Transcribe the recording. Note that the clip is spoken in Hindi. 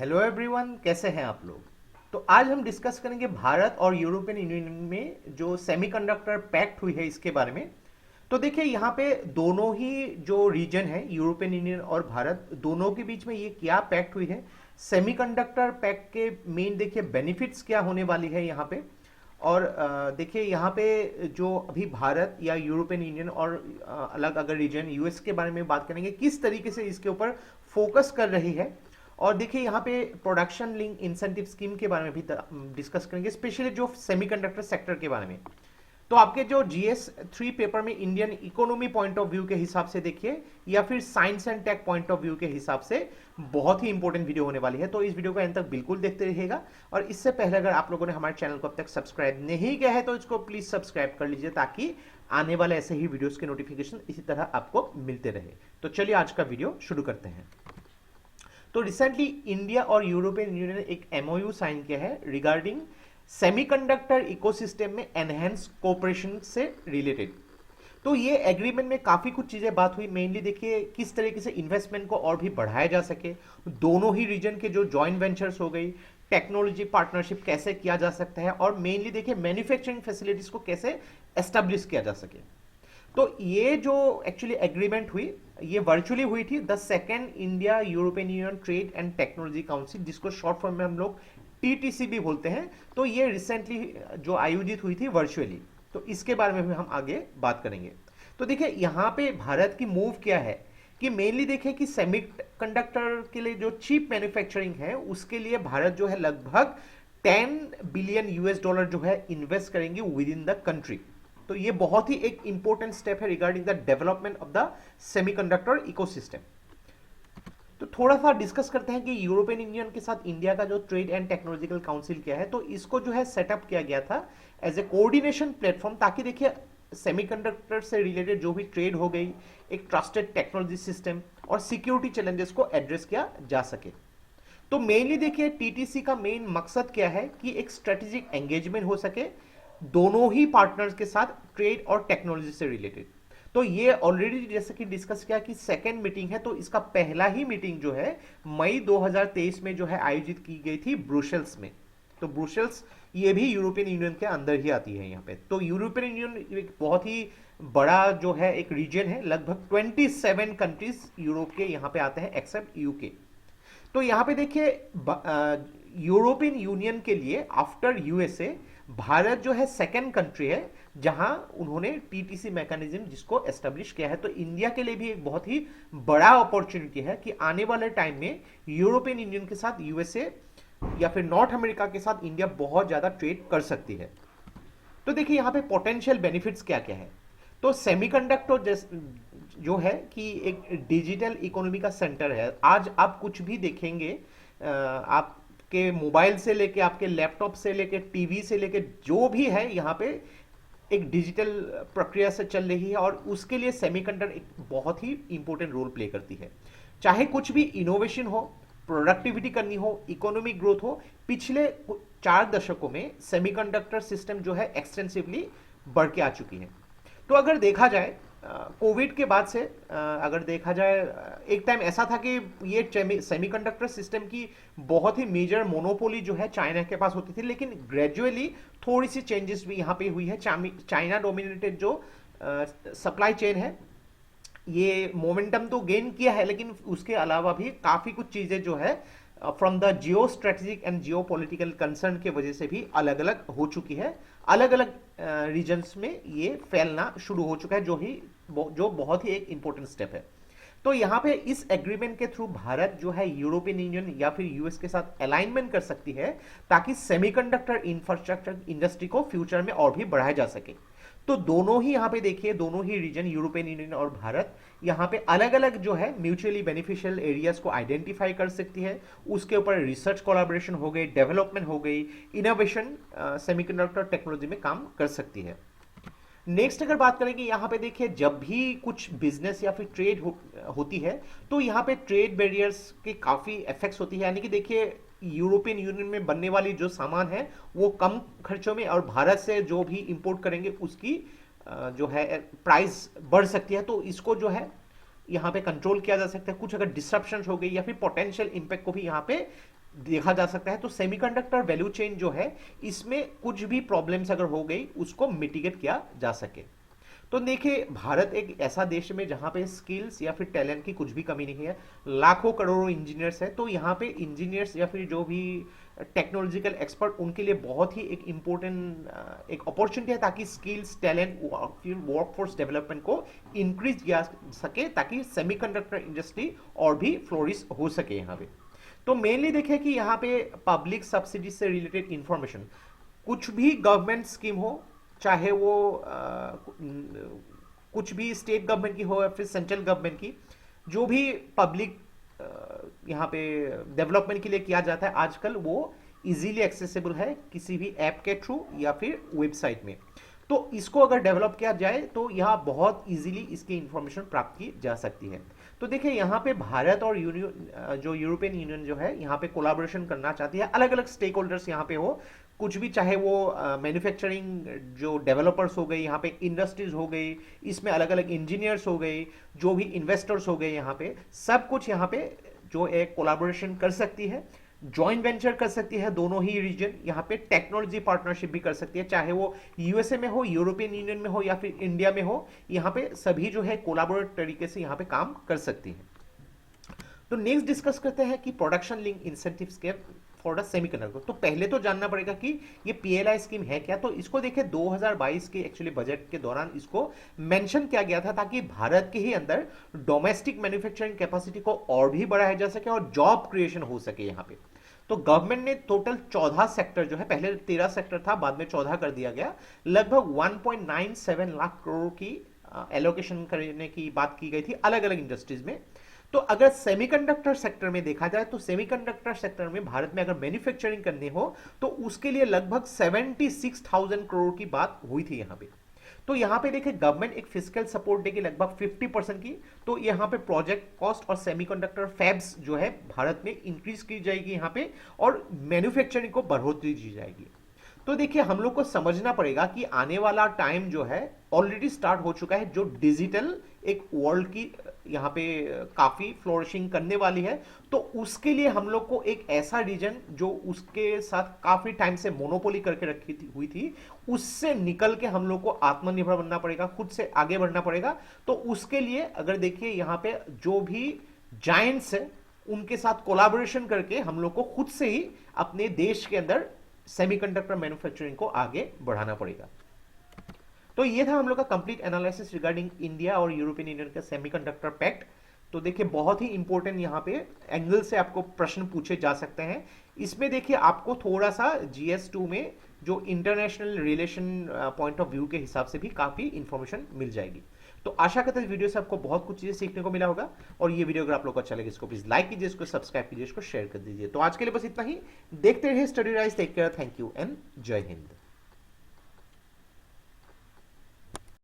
हेलो एवरीवन, कैसे हैं आप लोग। तो आज हम डिस्कस करेंगे भारत और यूरोपियन यूनियन में जो सेमीकंडक्टर पैक्ट हुई है इसके बारे में। तो देखिए यहाँ पे दोनों ही जो रीजन है, यूरोपियन यूनियन और भारत, दोनों के बीच में ये क्या पैक्ट हुई है। सेमीकंडक्टर पैक्ट के मेन देखिए बेनिफिट्स क्या होने वाली है यहाँ पे। और देखिए यहाँ पे जो अभी भारत या यूरोपियन यूनियन और अलग अगर रीजन यूएस के बारे में बात करेंगे, किस तरीके से इसके ऊपर फोकस कर रही है। और देखिए यहाँ पे प्रोडक्शन लिंक इंसेंटिव स्कीम के बारे में भी डिस्कस करेंगे, स्पेशली जो सेमीकंडक्टर सेक्टर के बारे में। तो आपके जो GS3 पेपर में Indian economy point of view के हिसाब से देखिए, या फिर science and tech point of view के हिसाब से बहुत ही इंपॉर्टेंट वीडियो होने वाली है। तो इस वीडियो को अंत तक बिल्कुल देखते रहिएगा। और इससे पहले अगर आप लोगों ने हमारे चैनल को अब तक सब्सक्राइब नहीं किया है तो इसको प्लीज सब्सक्राइब कर लीजिए, ताकि आने वाले ऐसे ही वीडियोस के नोटिफिकेशन इसी तरह आपको मिलते रहे। तो चलिए आज का वीडियो शुरू करते हैं। तो रिसेंटली इंडिया और यूरोपियन यूनियन ने एक MOU साइन किया है रिगार्डिंग सेमीकंडक्टर इकोसिस्टम में एनहेंस कोऑपरेशन से रिलेटेड। तो ये एग्रीमेंट में काफी कुछ चीजें बात हुई। मेनली देखिए किस तरीके से इन्वेस्टमेंट को और भी बढ़ाया जा सके, दोनों ही रीजन के जो जॉइंट वेंचर्स हो गई, टेक्नोलॉजी पार्टनरशिप कैसे किया जा सकता है, और मेनली देखिए मैन्युफैक्चरिंग फैसिलिटीज को कैसे एस्टेब्लिश किया जा सके। तो ये जो एक्चुअली एग्रीमेंट हुई, ये वर्चुअली हुई थी the second India European union trade and technology council, जिसको शॉर्ट फॉर्म में हम लोग TTC भी बोलते हैं। तो ये रिसेंटली जो आयोजित हुई थी वर्चुअली, तो इसके बारे में भी हम आगे बात करेंगे। तो देखिए यहाँ पे भारत की मूव क्या है कि मेनली देखिए कि सेमीकंडक्टर के लिए जो चीप मैन्युफैक्चरिंग है उसके लिए भारत जो है लगभग 10 बिलियन US डॉलर जो है इन्वेस्ट करेंगे विद इन द कंट्री। तो ये बहुत ही एक इंपॉर्टेंट स्टेप है regarding the development of the semiconductor ecosystem. तो थोड़ा सा डिस्कस करते हैं कि यूरोपियन यूनियन के साथ इंडिया का जो ट्रेड एंड टेक्नोलॉजिकल काउंसिल क्या है। तो इसको जो है सेटअप किया गया था एज ए कोऑर्डिनेशन प्लेटफॉर्म, ताकि देखिए सेमीकंडक्टर से रिलेटेड जो भी ट्रेड हो गई, एक ट्रस्टेड टेक्नोलॉजी सिस्टम और सिक्योरिटी चैलेंजेस को एड्रेस किया जा सके। तो मेनली देखिए TTC का मेन मकसद क्या है कि एक स्ट्रेटेजिक एंगेजमेंट हो सके दोनों ही पार्टनर्स के साथ ट्रेड और टेक्नोलॉजी से रिलेटेड। तो ये ऑलरेडी जैसे कि डिस्कस किया कि सेकेंड मीटिंग है, तो इसका पहला ही मीटिंग जो है मई 2023 में जो है आयोजित की गई थी ब्रुसेल्स में। तो ब्रुसेल्स ये भी यूरोपियन यूनियन के अंदर ही आती है यहाँ पे। तो यूरोपियन यूनियन एक बहुत ही बड़ा जो है एक रीजन है, लगभग 27 कंट्रीज यूरोप के यहाँ पे आते हैं एक्सेप्ट UK। तो यहाँ पे देखिए यूरोपियन यूनियन के लिए आफ्टर USA भारत जो है सेकेंड कंट्री है जहां उन्होंने TTC मैकेनिज्म जिसको एस्टेब्लिश किया है। तो इंडिया के लिए भी एक बहुत ही बड़ा अपॉर्चुनिटी है कि आने वाले टाइम में यूरोपियन यूनियन के साथ USA या फिर नॉर्थ अमेरिका के साथ इंडिया बहुत ज्यादा ट्रेड कर सकती है। तो देखिए यहाँ पे पोटेंशियल बेनिफिट्स क्या क्या है। तो सेमीकंडक्टर जो है कि एक डिजिटल इकोनॉमी का सेंटर है। आज आप कुछ भी देखेंगे, आपके मोबाइल से लेके आपके लैपटॉप से लेके टीवी से लेके जो भी है यहाँ पे एक डिजिटल प्रक्रिया से चल रही है, और उसके लिए सेमीकंडक्टर एक बहुत ही इंपॉर्टेंट रोल प्ले करती है। चाहे कुछ भी इनोवेशन हो, प्रोडक्टिविटी करनी हो, इकोनॉमिक ग्रोथ हो, पिछले 4 दशकों में सेमीकंडक्टर सिस्टम जो है एक्सटेंसिवली बढ़ के आ चुकी है। तो अगर देखा जाए कोविड के बाद से अगर देखा जाए, एक टाइम ऐसा था कि ये सेमीकंडक्टर सिस्टम की बहुत ही मेजर मोनोपोली जो है चाइना के पास होती थी, लेकिन ग्रेजुअली थोड़ी सी चेंजेस भी यहाँ पे हुई है। चाइना डोमिनेटेड जो सप्लाई चेन है ये मोमेंटम तो गेन किया है, लेकिन उसके अलावा भी काफी कुछ चीजें जो है from the geo strategic and Jio political concern के वजह से भी अलग अलग हो चुकी है। अलग अलग रीजन्स में ये फैलना शुरू हो चुका है, जो बहुत ही एक इंपॉर्टेंट स्टेप है। तो यहाँ पे इस एग्रीमेंट के थ्रू भारत जो है यूरोपियन यूनियन या फिर US के साथ अलाइनमेंट कर सकती है, ताकि सेमीकंडक्टर इंफ्रास्ट्रक्चर इंडस्ट्री को फ्यूचर में और भी बढ़ाया जा सके। तो दोनों ही यहाँ पे देखिए, दोनों ही रीजन यूरोपियन यूनियन और भारत यहाँ पे अलग अलग जो है म्यूचुअली बेनिफिशियल एरियाज को आइडेंटिफाई कर सकती है। उसके ऊपर रिसर्च कोलैबोरेशन हो गई, डेवलपमेंट हो गई, इनोवेशन सेमीकंडक्टर टेक्नोलॉजी में काम कर सकती है। नेक्स्ट अगर बात करेंगे, यहाँ पे देखिए जब भी कुछ बिजनेस या फिर ट्रेड होती है, तो यहाँ पे ट्रेड बैरियर्स के काफी इफेक्ट्स होती है। यानी कि देखिए यूरोपियन यूनियन में बनने वाली जो सामान है वो कम खर्चों में, और भारत से जो भी इंपोर्ट करेंगे उसकी जो है प्राइस बढ़ सकती है। तो इसको जो है यहाँ पे कंट्रोल किया जा सकता है। कुछ अगर डिसरप्शन हो गई या फिर पोटेंशियल इंपैक्ट को भी यहाँ पे देखा जा सकता है। तो सेमीकंडक्टर वैल्यू चेन जो है, इसमें कुछ भी प्रॉब्लम्स अगर हो गई उसको मिटिगेट किया जा सके। तो देखिए, भारत एक ऐसा देश में जहां पे स्किल्स या फिर टैलेंट की कुछ भी कमी नहीं है, लाखों करोड़ों इंजीनियर्स है। तो यहाँ पे इंजीनियर्स या फिर जो भी टेक्नोलॉजिकल एक्सपर्ट, उनके लिए बहुत ही एक इम्पोर्टेंट एक अपॉर्चुनिटी है, ताकि स्किल्स, टैलेंट, फिर वर्कफोर्स डेवलपमेंट को इंक्रीज किया सके, ताकि सेमीकंडक्टर इंडस्ट्री और भी फ्लोरिश हो सके यहाँ पे। तो मेनली देखें कि यहाँ पे पब्लिक सब्सिडी से रिलेटेड इंफॉर्मेशन, कुछ भी गवर्नमेंट स्कीम हो, चाहे वो कुछ भी स्टेट गवर्नमेंट की हो या फिर सेंट्रल गवर्नमेंट की, जो भी पब्लिक यहाँ पे डेवलपमेंट के लिए किया जाता है आजकल, वो इजीली एक्सेसिबल है किसी भी ऐप के थ्रू या फिर वेबसाइट में। तो इसको अगर डेवलप किया जाए तो यहाँ बहुत इजीली इसकी इंफॉर्मेशन प्राप्त की जा सकती है। तो देखिए, यहाँ पे भारत और जो यूरोपियन यूनियन जो है, यहाँ पे कोलैबोरेशन करना चाहती है। अलग अलग स्टेक होल्डर्स यहाँ पे हो, कुछ भी, चाहे वो मैन्युफैक्चरिंग जो डेवलपर्स हो गए, यहाँ पे इंडस्ट्रीज हो गई, इसमें अलग अलग इंजीनियर्स हो गए, जो भी इन्वेस्टर्स हो गए, यहाँ पे सब कुछ यहाँ पे जो एक कोलैबोरेशन कर सकती है, जॉइंट वेंचर कर सकती है। दोनों ही रीजन यहाँ पे टेक्नोलॉजी पार्टनरशिप भी कर सकती है, चाहे वो यूएसए में हो, यूरोपियन यूनियन में हो या फिर इंडिया में हो। यहाँ पे सभी जो है कोलैबोरेट तरीके से यहाँ पे काम कर सकती है। तो नेक्स्ट डिस्कस करते हैं कि प्रोडक्शन लिंक इंसेंटिव्स के फॉर द सेमीकंडक्टर। तो पहले तो जानना पड़ेगा कि ये पीएलआई स्कीम है क्या। तो इसको देखें, 2022 के एक्चुअली बजट के दौरान इसको मेंशन किया गया था, ताकि भारत के ही अंदर डोमेस्टिक मैन्युफैक्चरिंग कैपेसिटी को और भी बढ़ाया जा सके और जॉब क्रिएशन हो सके यहाँ पे। तो गवर्नमेंट ने टोटल 14 सेक्टर जो है, पहले 13 सेक्टर था, बाद में 14 कर दिया गया, लगभग 1.97 लाख करोड़ की एलोकेशन करने की बात की गई थी अलग अलग इंडस्ट्रीज में। तो अगर सेमीकंडक्टर सेक्टर में देखा जाए, तो सेमीकंडक्टर सेक्टर में भारत में अगर मैन्युफैक्चरिंग करनी हो तो उसके लिए लगभग 76,000 करोड़ की बात हुई थी यहाँ पे। तो यहाँ पे देखिए, गवर्नमेंट एक फिजिकल सपोर्ट देगी लगभग 50% की। तो यहाँ पे प्रोजेक्ट कॉस्ट और सेमीकंडक्टर फैब्स जो है भारत में इंक्रीज की जाएगी यहाँ पे, और मैन्युफैक्चरिंग को बढ़ोतरी दी जाएगी। तो देखिए, हम लोग को समझना पड़ेगा कि आने वाला टाइम जो है ऑलरेडी स्टार्ट हो चुका है, जो डिजिटल एक वर्ल्ड की यहाँ पे काफी फ्लोरिशिंग करने वाली है। तो उसके लिए हम लोग को एक ऐसा रीजन जो उसके साथ काफी टाइम से मोनोपोली करके रखी हुई थी, उससे निकल के हम लोग को आत्मनिर्भर बनना पड़ेगा, खुद से आगे बढ़ना पड़ेगा। तो उसके लिए अगर देखिए, यहाँ पे जो भी जायंट्स है उनके साथ कोलैबोरेशन करके हम लोग को खुद से ही अपने देश के अंदर सेमीकंडक्टर मैन्युफैक्चरिंग को आगे बढ़ाना पड़ेगा। तो ये था हम लोग का कंप्लीट एनालिसिस रिगार्डिंग इंडिया और यूरोपियन यूनियन का सेमीकंडक्टर पैक्ट। तो देखिए, बहुत ही इंपॉर्टेंट यहाँ पे एंगल से आपको प्रश्न पूछे जा सकते हैं। इसमें देखिए, आपको थोड़ा सा GS2 में जो international relation point of view के हिसाब से भी काफी इंफॉर्मेशन मिल जाएगी। तो आशा करते हैं वीडियो से आपको बहुत कुछ चीजें सीखने को मिला होगा। और ये वीडियो अगर आप लोग को अच्छा लगे, इसको प्लीज लाइक कीजिए, इसको सब्सक्राइब कीजिए, इसको शेयर कर दीजिए। तो आज के लिए बस इतना ही। देखते रहिए Study Rise. Take care, thank you and जय हिंद।